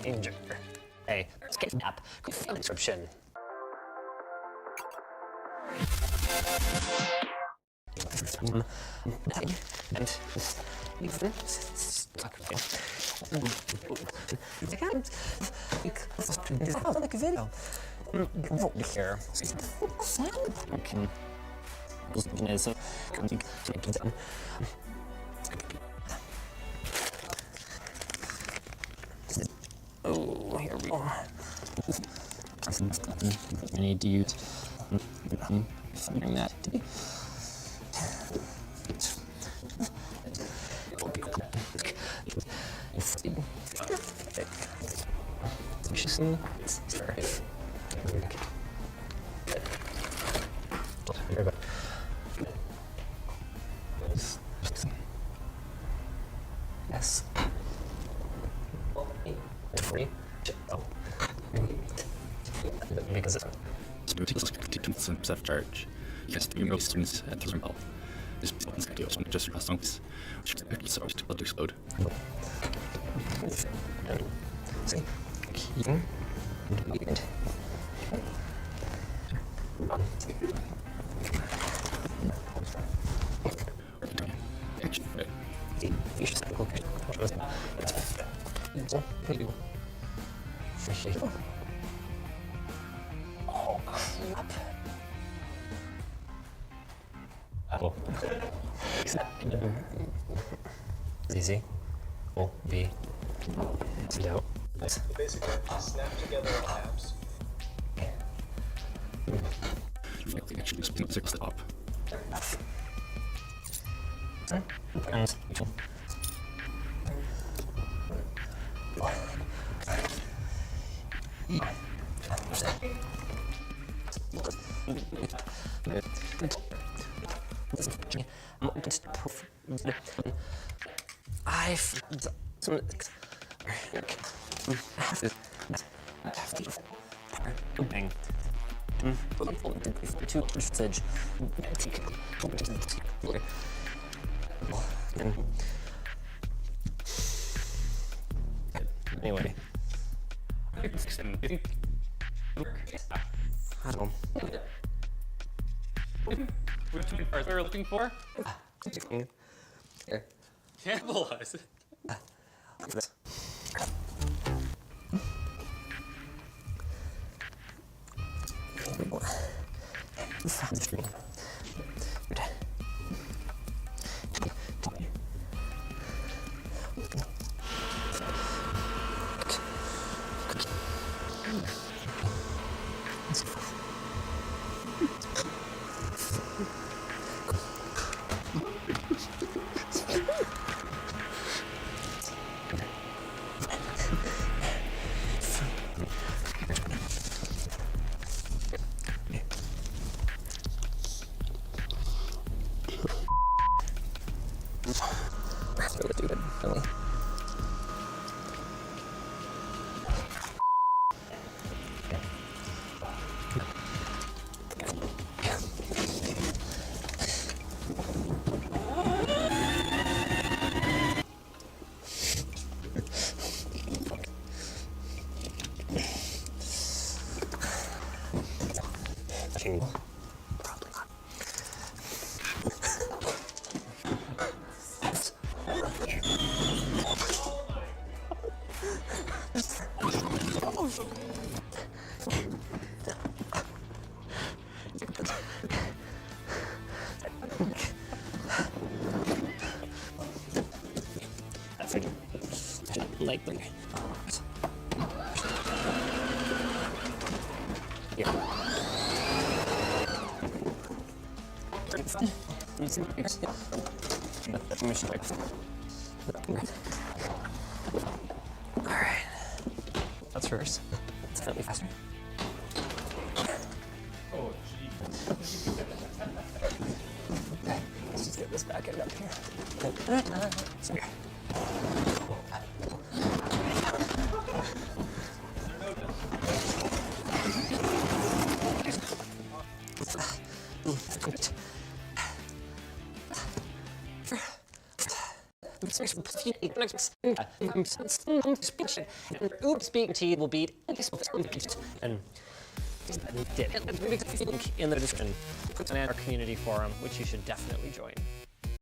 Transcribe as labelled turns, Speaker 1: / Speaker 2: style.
Speaker 1: Danger. Hey, skip up. Description. Oh, here we go. I need to use finding that. Yes. Because it's self-charge. Yes, the numerous students at the room. This is just songs, which is supposed to explode. See, oh crap. Oh. Easy. Oh, B. No.
Speaker 2: Basically, snap together tabs.
Speaker 3: Actually, six up.
Speaker 1: Anyway. I don't know.
Speaker 4: Which one we were looking for?
Speaker 1: Here.
Speaker 4: Cannibalize it.
Speaker 1: Look at this. That's really stupid, really. Probably not. Like them. Here. Alright. That's first. It's gonna be faster.
Speaker 4: Oh, gee.
Speaker 5: get this back end up here. So here. Speaking to you will be and did in the description. Put an our community forum, which you should definitely join.